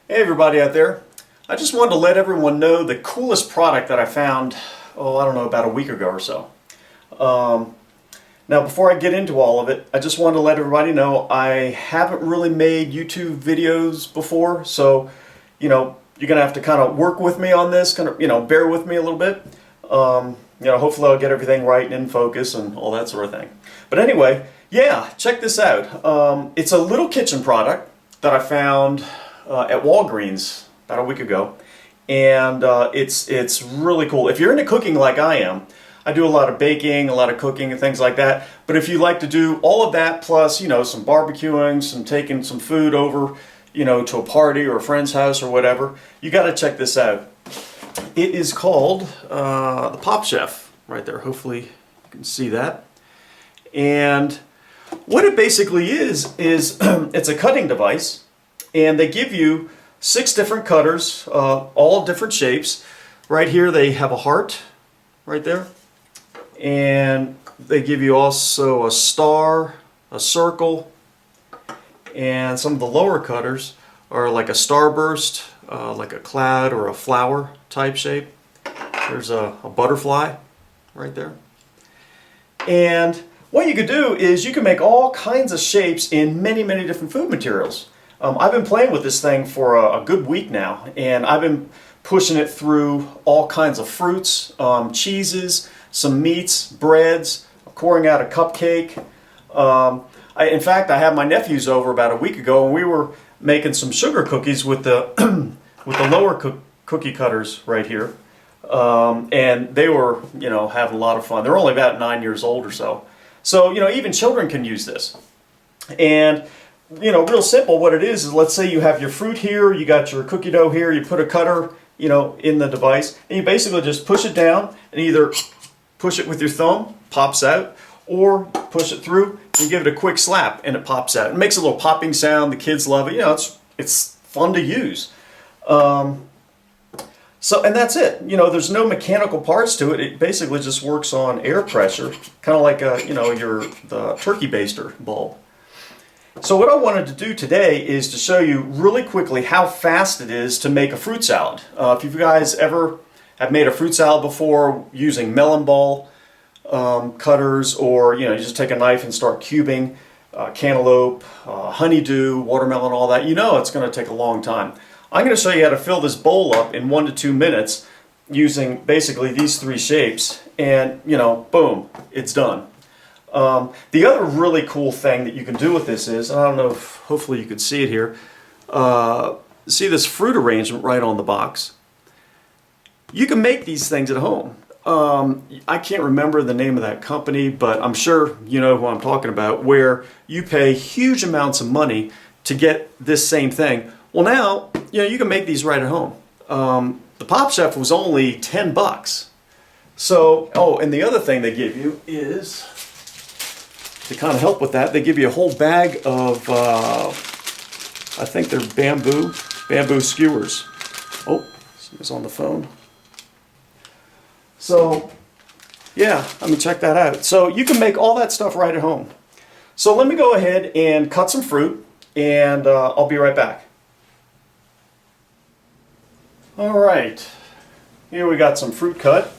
Hey everybody out there. I just wanted to let everyone know the coolest product that I found, I don't know, about a week ago or so. Now before I get into all of it, I just wanted to let everybody know I haven't really made YouTube videos before, so you're gonna have to kind of work with me on this, bear with me a little bit. Hopefully I'll get everything right and in focus and all that sort of thing. But anyway, yeah, check this out. It's a little kitchen product that I found at Walgreens about a week ago, and it's really cool. If you're into cooking like I am, I do a lot of baking, a lot of cooking and things like that, but if you like to do all of that plus some barbecuing, some taking some food over to a party or a friend's house or whatever, you got to check this out. It is called the Pop Chef right there. Hopefully you can see that. And what it basically is it's a cutting device, and they give you 6 different cutters, all different shapes. Right here they have a heart right there, and they give you also a star, a circle, and some of the lower cutters are like a starburst, like a cloud or a flower type shape. There's a butterfly right there. And what you could do is you can make all kinds of shapes in many different food materials. I've been playing with this thing for a good week now, and I've been pushing it through all kinds of fruits, cheeses, some meats, breads, pouring out a cupcake. In fact, I had my nephews over about a week ago, and we were making some sugar cookies with the with the lower cookie cutters right here, and they were having a lot of fun. They're only about 9 years old or so, so even children can use this. And real simple, what it is let's say you have your fruit here, you got your cookie dough here, you put a cutter in the device, and you basically just push it down and either push it with your thumb, pops out, or push it through and give it a quick slap and it pops out. It makes a little popping sound. The kids love it. It's fun to use. And that's it. There's no mechanical parts to it. It basically just works on air pressure, kind of like the turkey baster bulb. So what I wanted to do today is to show you really quickly how fast it is to make a fruit salad. If you guys ever have made a fruit salad before using melon ball cutters, or you just take a knife and start cubing cantaloupe, honeydew, watermelon, all that, it's going to take a long time. I'm going to show you how to fill this bowl up in 1 to 2 minutes using basically these 3 shapes, and boom, it's done. The other really cool thing that you can do with this is, I don't know if hopefully you can see it here, see this fruit arrangement right on the box. You can make these things at home. I can't remember the name of that company, but I'm sure you know who I'm talking about, where you pay huge amounts of money to get this same thing. Well, now you can make these right at home. The Pop Chef was only $10. So, and the other thing they give you is, to kind of help with that, they give you a whole bag of, I think they're bamboo skewers. Oh, someone's on the phone. So, yeah, let me check that out. So you can make all that stuff right at home. So let me go ahead and cut some fruit, and I'll be right back. All right, here we got some fruit cut.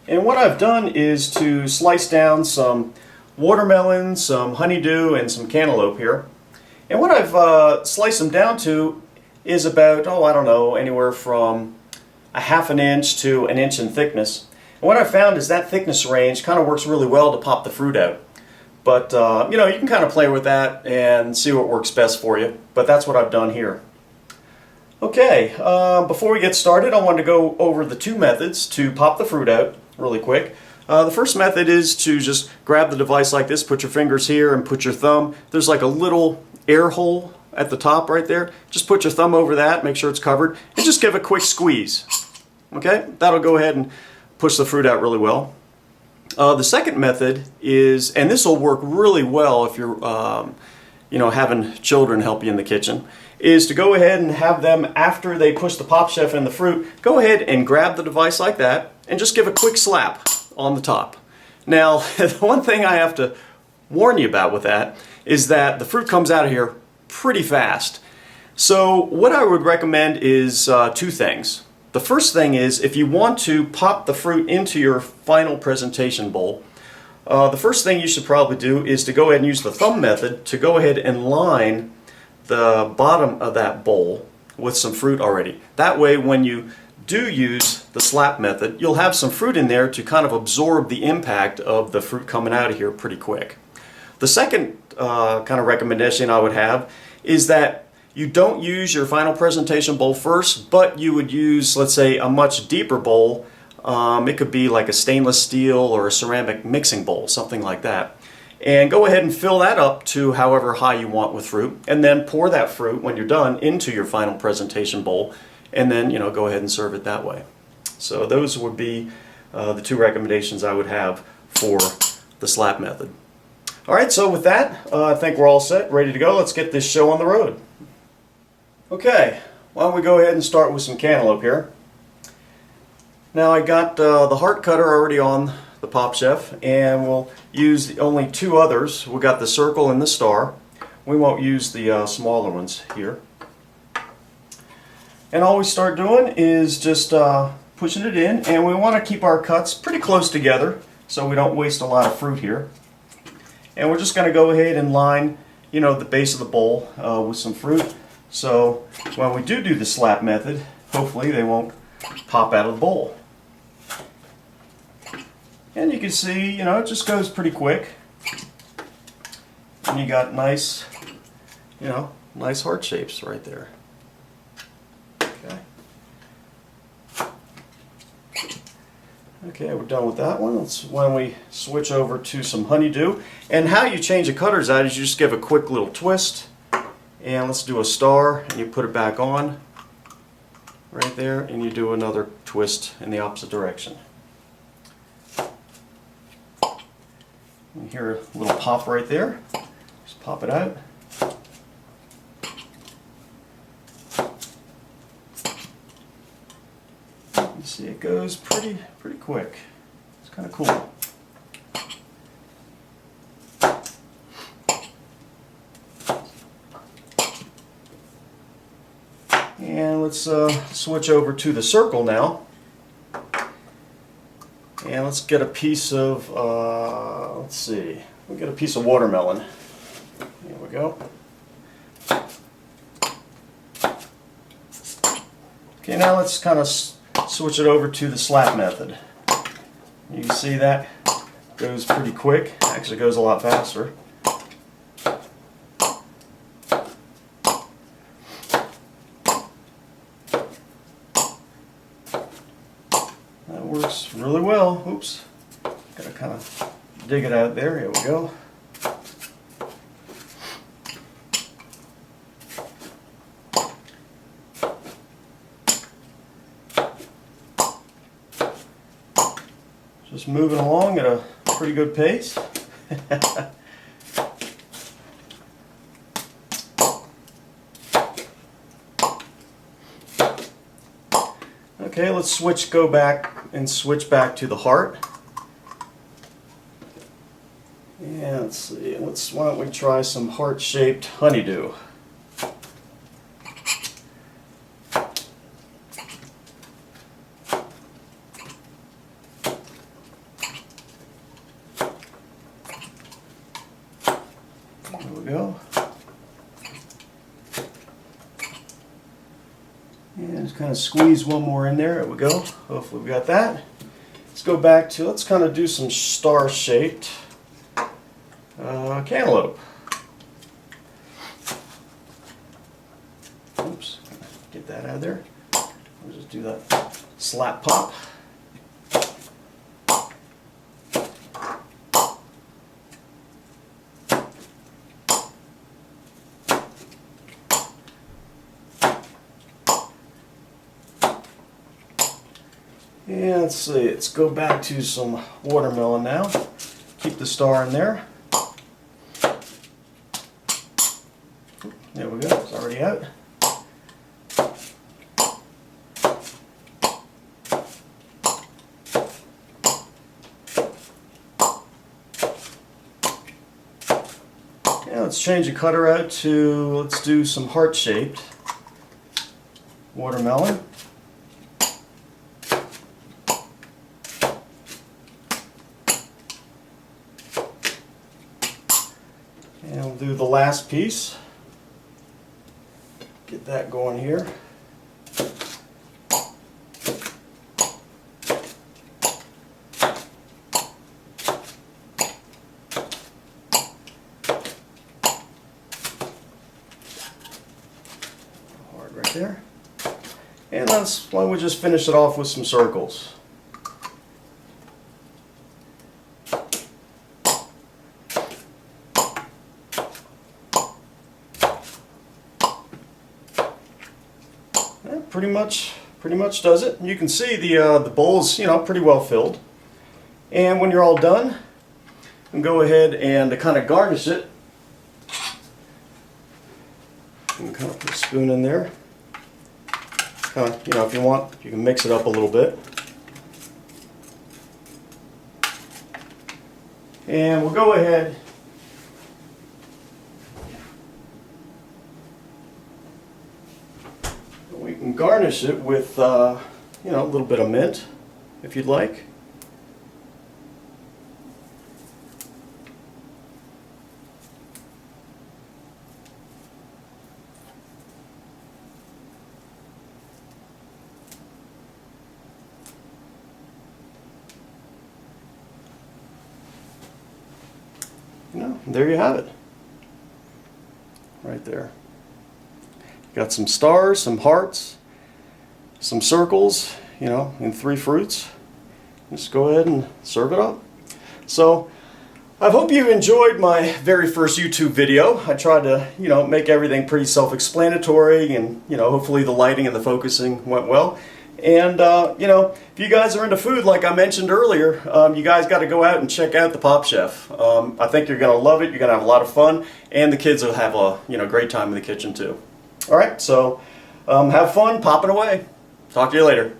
And what I've done is to slice down some watermelon, some honeydew, and some cantaloupe here. And what I've sliced them down to is about, I don't know, anywhere from a ½ an inch to 1 inch in thickness. And what I found is that thickness range kind of works really well to pop the fruit out. But you can kind of play with that and see what works best for you. But that's what I've done here. Okay, before we get started, I wanted to go over the 2 methods to pop the fruit out really quick. The first method is to just grab the device like this, put your fingers here and put your thumb. There's like a little air hole at the top right there. Just put your thumb over that, make sure it's covered, and just give a quick squeeze. Okay, that'll go ahead and push the fruit out really well. The second method is, and this will work really well if you're having children help you in the kitchen, is to go ahead and have them, after they push the Pop Chef in the fruit, go ahead and grab the device like that and just give a quick slap on the top. Now, the one thing I have to warn you about with that is that the fruit comes out of here pretty fast. So what I would recommend is two things. The first thing is, if you want to pop the fruit into your final presentation bowl, the first thing you should probably do is to go ahead and use the thumb method to go ahead and line the bottom of that bowl with some fruit already. That way, when you do use the slap method, you'll have some fruit in there to kind of absorb the impact of the fruit coming out of here pretty quick. The second kind of recommendation I would have is that you don't use your final presentation bowl first, but you would use, let's say, a much deeper bowl. It could be like a stainless steel or a ceramic mixing bowl, something like that. And go ahead and fill that up to however high you want with fruit, and then pour that fruit when you're done into your final presentation bowl, and then go ahead and serve it that way. So those would be the two recommendations I would have for the slap method. Alright, so with that, I think we're all set, ready to go. Let's get this show on the road. Okay, why don't we go ahead and start with some cantaloupe here. Now I got the heart cutter already on the Pop Chef, and we'll use only two others. We got the circle and the star. We won't use the smaller ones here. And all we start doing is just pushing it in, and we want to keep our cuts pretty close together so we don't waste a lot of fruit here. And we're just going to go ahead and line, the base of the bowl with some fruit. So when we do the slap method, hopefully they won't pop out of the bowl. And you can see, it just goes pretty quick. And you got nice, nice heart shapes right there. Okay. Okay, we're done with that one. That's when we switch over to some honeydew. And how you change the cutters out is you just give a quick little twist. And let's do a star, and you put it back on right there, and you do another twist in the opposite direction. You hear a little pop right there. Just pop it out. You see it goes pretty quick. It's kind of cool. And let's switch over to the circle now. And let's get a piece of, let's see, we'll get a piece of watermelon. There we go. Okay, now let's kind of switch it over to the slap method. You can see that goes pretty quick. Actually goes a lot faster. That works really well. Oops. Gotta kind of dig it out there. Here we go. Just moving along at a pretty good pace. Okay, let's switch back to the heart. Yeah, let's see. Why don't we try some heart-shaped honeydew? There we go. And just kind of squeeze one more in there. There we go. Hopefully we got that. Let's go back to, let's kind of do some star-shaped cantaloupe. Oops, get that out of there. I'll just do that slap pop. And let's see, let's go back to some watermelon now. Keep the star in there. There we go, it's already out. let's change the cutter out to, let's do some heart-shaped watermelon. And we'll do the last piece. Get that going here. Hard right there. And that's why we just finish it off with some circles. Pretty much does it. You can see the bowl's, you know, pretty well filled. And when you're all done, you can go ahead and kind of garnish it. You can kind of put a spoon in there. Kind of, you know, if you want, you can mix it up a little bit. And we'll go ahead. We can garnish it with, you know, a little bit of mint, if you'd like. You know, there you have it. Right there. Got some stars, some hearts, some circles, you know, and 3 fruits. Just go ahead and serve it up. So, I hope you enjoyed my very first YouTube video. I tried to, you know, make everything pretty self-explanatory, and, you know, hopefully the lighting and the focusing went well. And, you know, if you guys are into food, like I mentioned earlier, you guys got to go out and check out the Pop Chef. I think you're going to love it. You're going to have a lot of fun, and the kids will have a, you know, great time in the kitchen too. All right, so have fun popping away. Talk to you later.